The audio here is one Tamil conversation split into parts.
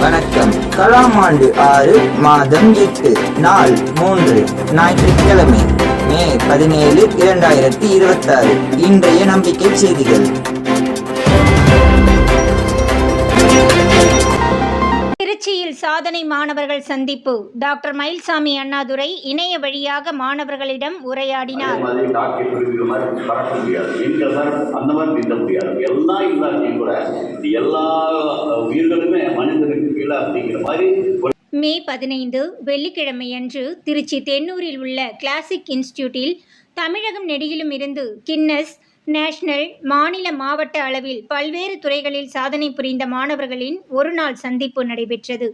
வணக்கம். கலாம் ஆண்டு 6 மாதம் 8 நாள் 3 ஞாயிற்றுக்கிழமை மே 17, 2026. இன்றைய நம்பிக்கை செய்திகள். திருச்சியில் சாதனை மாணவர்கள் சந்திப்பு. டாக்டர் மயில்சாமி அண்ணாதுரை இணைய வழியாக மாணவர்களிடம் உரையாடினார். மே 15 வெள்ளிக்கிழமையன்று திருச்சி தென்னூரில் உள்ள கிளாசிக் இன்ஸ்டிடியூட்டில் தமிழகம் நெடுகிலும் இருந்து கின்னஸ் நேஷனல், மாநில, மாவட்ட அளவில் பல்வேறு துறைகளில் சாதனை புரிந்த மாணவர்களின் ஒருநாள் சந்திப்பு நடைபெற்றது.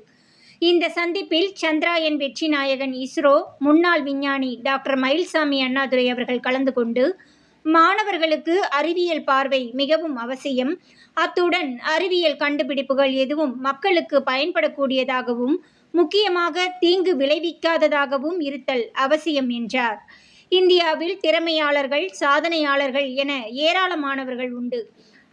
இந்த சந்திப்பில் சந்திராயன் வெற்றி நாயகன் இஸ்ரோ முன்னாள் விஞ்ஞானி டாக்டர் மயில்சாமி அண்ணாதுரை அவர்கள் கலந்து கொண்டு மாணவர்களுக்கு அறிவியல் பார்வை மிகவும் அவசியம், அத்துடன் அறிவியல் கண்டுபிடிப்புகள் எதுவும் மக்களுக்கு பயன்படக்கூடியதாகவும் முக்கியமாக தீங்கு விளைவிக்காததாகவும் இருத்தல் அவசியம் என்றார். இந்தியாவில் திறமையாளர்கள், சாதனையாளர்கள் என ஏராளமானவர்கள் உண்டு.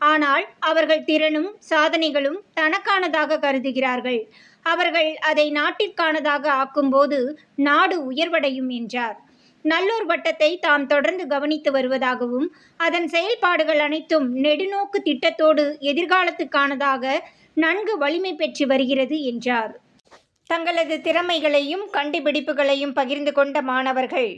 ஆனால் அவர்கள் திறனும் சாதனைகளும் தனக்கானதாக கருதுகிறார்கள். அவர்கள் அதை நாட்டிற்கானதாக ஆக்கும்போது நாடு உயர்வடையும் என்றார். நல்லூர் வட்டத்தை தாம் தொடர்ந்து கவனித்து வருவதாகவும் அதன் செயல்பாடுகள் அனைத்தும் நெடுநோக்கு திட்டத்தோடு எதிர்காலத்துக்கானதாக நன்கு வலிமை பெற்று வருகிறது என்றார். தங்களது திறமைகளையும் கண்டுபிடிப்புகளையும் பகிர்ந்து கொண்ட மாணவர்கள்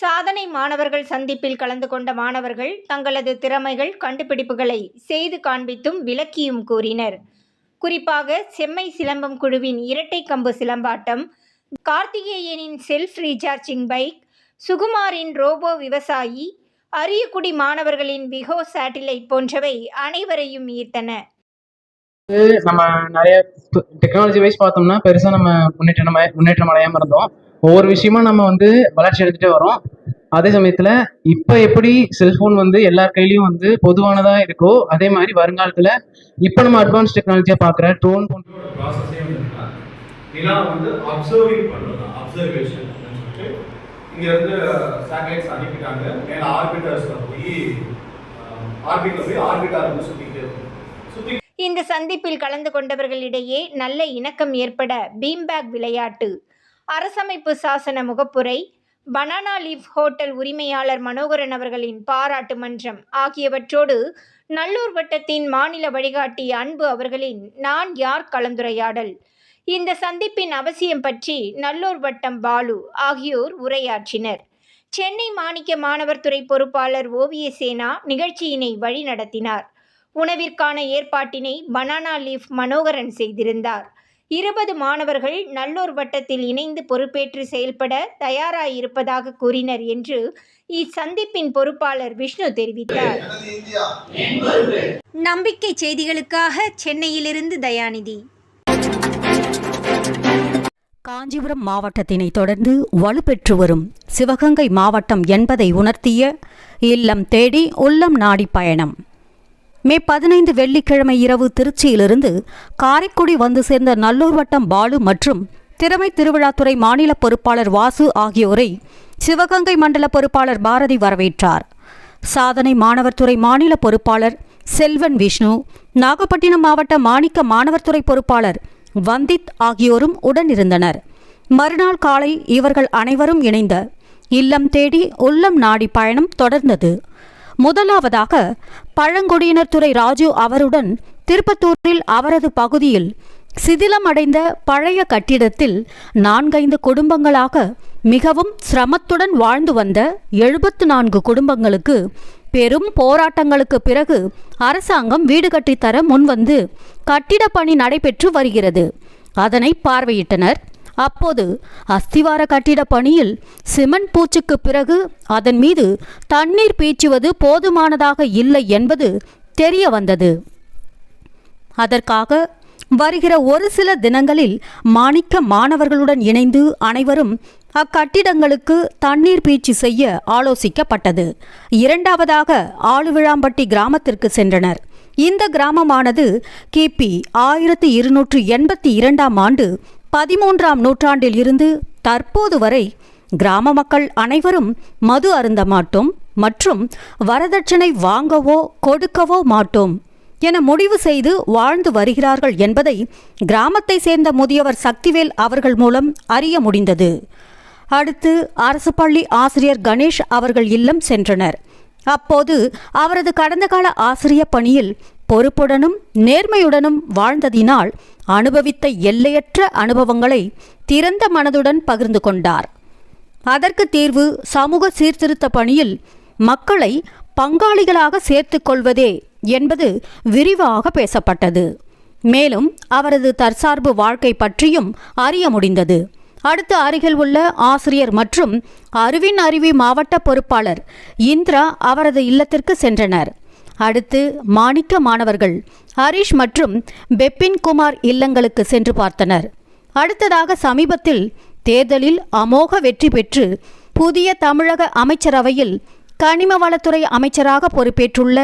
சாதனை மாணவர்கள் சந்திப்பில் கலந்து கொண்ட மாணவர்கள் தங்களது திறமைகள், கண்டுபிடிப்புகளை செய்து காண்பித்தும் விளக்கியும் கூறினர். குறிப்பாக செம்மை சிலம்பம் குழுவின் இரட்டை கம்பு சிலம்பாட்டம், கார்த்திகேயனின் செல்ஃப் ரீசார்ஜிங் பைக், சுகுமாரின் ரோபோ விவசாயி, அரியக்குடி மாணவர்களின் விஹோ சேட்டிலைட் போன்றவை அனைவரையும் ஈர்த்தன. நம்ம நிறைய டெக்னாலஜி வைஸ் பார்த்தோம்னா பெருசாக நம்ம முன்னேற்றம் அடையாமல் இருந்தோம். ஒவ்வொரு விஷயமா நம்ம வளர்ச்சி எடுத்துகிட்டே வரோம். அதே சமயத்தில் இப்போ எப்படி செல்ஃபோன் எல்லார் கையிலையும் பொதுவானதாக இருக்கோ, அதே மாதிரி வருங்காலத்தில் இப்போ நம்ம அட்வான்ஸ் டெக்னாலஜியாக பார்க்குற ட்ரோன் போன்ற ப்ராசஸே நிலா அப்சர்விங் பண்ணுறது, அப்சர்வேஷன் சொல்லிட்டு இங்கேருந்து சேட்டலைட்ஸ் அனுப்பிட்டாங்க. மேலே ஆர்பிட்டர்ஸில் போய் ஆர்பிட்டார் சுற்றிக்கிட்டே இருக்கும். இந்த சந்திப்பில் கலந்து கொண்டவர்களிடையே நல்ல இணக்கம் ஏற்பட பீம்பேக் விளையாட்டு, அரசமைப்பு சாசன முகப்புரை, பனானா லீஃப் ஹோட்டல் உரிமையாளர் மனோகரன் அவர்களின் பாராட்டு மன்றம் ஆகியவற்றோடு நல்லூர் வட்டத்தின் மாநில வழிகாட்டி அன்பு அவர்களின் நான் யார் கலந்துரையாடல். இந்த சந்திப்பின் அவசியம் பற்றி நல்லூர் வட்டம் பாலு ஆகியோர் உரையாற்றினர். சென்னை மாணிக்க மாணவர் துறை பொறுப்பாளர் ஓவியசேனா நிகழ்ச்சியினை வழி நடத்தினார். உணவிற்கான ஏற்பாட்டினை பனானா லீஃப் மனோகரன் செய்திருந்தார். 20 மாணவர்கள் நல்லூர் வட்டத்தில் இணைந்து பொறுப்பேற்று செயல்பட தயாராயிருப்பதாக கூறினர் என்று இச்சந்திப்பின் பொறுப்பாளர் விஷ்ணு தெரிவித்தார். நம்பிக்கை செய்திகளுக்காக சென்னையிலிருந்து தயாநிதி. காஞ்சிபுரம் மாவட்டத்தினை தொடர்ந்து வலுப்பெற்று வரும் சிவகங்கை மாவட்டம் என்பதை உணர்த்திய இல்லம் தேடி உள்ளம் நாடி பயணம். மே 15 வெள்ளிக்கிழமை இரவு திருச்சியிலிருந்து காரைக்குடி வந்து சேர்ந்த நல்லூர் வட்டம் பாலு மற்றும் திறமை திருவிழாத்துறை மாநில பொறுப்பாளர் வாசு ஆகியோரை சிவகங்கை மண்டல பொறுப்பாளர் பாரதி வரவேற்றார். சாதனை மாணவர் துறை மாநில பொறுப்பாளர் செல்வன் விஷ்ணு, நாகப்பட்டினம் மாவட்ட மாணிக்க மாணவர் துறை பொறுப்பாளர் வந்தித் ஆகியோரும் உடனிருந்தனர். மறுநாள் காலை இவர்கள் அனைவரும் இணைந்த இல்லம் தேடி உள்ளம் நாடி பயணம் தொடர்ந்தது. முதலாவதாக பழங்குடியினர் துறை ராஜு அவருடன் திருப்பத்தூரில் அவரது பகுதியில் சிதிலமடைந்த பழைய கட்டிடத்தில் 4-5 குடும்பங்களாக மிகவும் சிரமத்துடன் வாழ்ந்து வந்த 74 குடும்பங்களுக்கு பெரும் போராட்டங்களுக்கு பிறகு அரசாங்கம் வீடு கட்டித்தர முன்வந்து கட்டிட பணி நடைபெற்று வருகிறது. அதனை பார்வையிட்டனர். அப்போது அஸ்திவார கட்டிட பணியில் சிமெண்ட் பூச்சுக்கு பிறகு அதன் மீது தண்ணீர் பீச்சுவது போதுமானதாக இல்லை என்பது தெரிய வந்தது. அதற்காக வருகிற ஒரு சில தினங்களில் மாணிக்க மாணவர்களுடன் இணைந்து அனைவரும் அக்கட்டிடங்களுக்கு தண்ணீர் பீச்சு செய்ய ஆலோசிக்கப்பட்டது. இரண்டாவதாக ஆளுவிழாம்பட்டி கிராமத்திற்கு சென்றனர். இந்த கிராமமானது கிபி 1282 ஆண்டு 13ஆம் நூற்றாண்டில் இருந்து தற்போது வரை கிராம மக்கள் அனைவரும் மது அருந்த மாட்டோம் மற்றும் வரதட்சணை வாங்கவோ கொடுக்கவோ மாட்டோம் என முடிவு செய்து வாழ்ந்து வருகிறார்கள் என்பதை கிராமத்தை சேர்ந்த முதியவர் சக்திவேல் அவர்கள் மூலம் அறிய முடிந்தது. அடுத்து அரசு பள்ளி ஆசிரியர் கணேஷ் அவர்கள் இல்லம் சென்றனர். அப்போது அவரது கடந்த கால ஆசிரிய பணியில் பொறுப்புடனும் நேர்மையுடனும் வாழ்ந்ததினால் அனுபவித்த எல்லையற்ற அனுபவங்களை திறந்த மனதுடன் பகிர்ந்து கொண்டார். அதற்கு தீர்வு சமூக சீர்திருத்த பணியில் மக்களை பங்காளிகளாக சேர்த்துக் கொள்வதே என்பது விரிவாக பேசப்பட்டது. மேலும் அவரது தற்சார்பு வாழ்க்கை பற்றியும் அறிய முடிந்தது. அடுத்து அருகில் உள்ள ஆசிரியர் மற்றும் அறிவின் அருவி மாவட்ட பொறுப்பாளர் இந்திரா அவரது இல்லத்திற்கு சென்றனர். அடுத்து மாணிக்க மாணவர்கள் ஹரிஷ் மற்றும் பெப்பின் குமார் இல்லங்களுக்கு சென்று பார்த்தனர். அடுத்ததாக சமீபத்தில் தேர்தலில் அமோக வெற்றி பெற்று புதிய தமிழக அமைச்சரவையில் கனிம வளத்துறை அமைச்சராக பொறுப்பேற்றுள்ள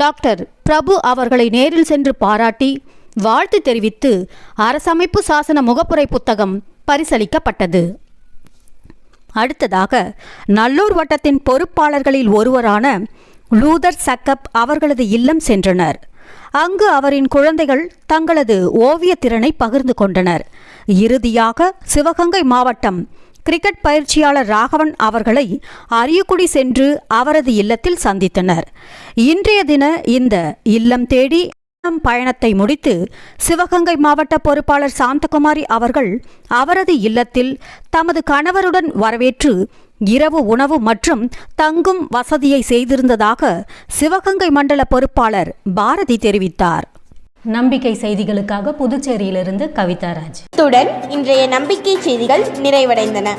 டாக்டர் பிரபு அவர்களை நேரில் சென்று பாராட்டி வாழ்த்து தெரிவித்து அரசமைப்பு சாசன முகப்புரை புத்தகம் பரிசளிக்கப்பட்டது. அடுத்ததாக நல்லூர் வட்டத்தின் பொறுப்பாளர்களில் ஒருவரான லூதர் சக்கப் அவர்களது இல்லம் சென்றனர். அங்கு அவரின் குழந்தைகள் தங்களது ஓவிய திறனை பகிர்ந்து கொண்டனர். இறுதியாக சிவகங்கை மாவட்டம் கிரிக்கெட் பயிற்சியாளர் ராகவன் அவர்களை அரியக்குடி சென்று அவரது இல்லத்தில் சந்தித்தனர். இன்றைய தின இந்த இல்லம் தேடி பயணத்தை முடித்து சிவகங்கை மாவட்ட பொறுப்பாளர் சாந்தகுமாரி அவர்கள் அவரது இல்லத்தில் தமது கணவருடன் வரவேற்று இரவு உணவு மற்றும் தங்கும் வசதியை செய்திருந்ததாக சிவகங்கை மண்டல பொறுப்பாளர் பாரதி தெரிவித்தார். நம்பிக்கை செய்திகளுக்காக புதுச்சேரியிலிருந்து கவிதா ராஜ். இத்துடன் இன்றைய நம்பிக்கை செய்திகள் நிறைவடைந்தன.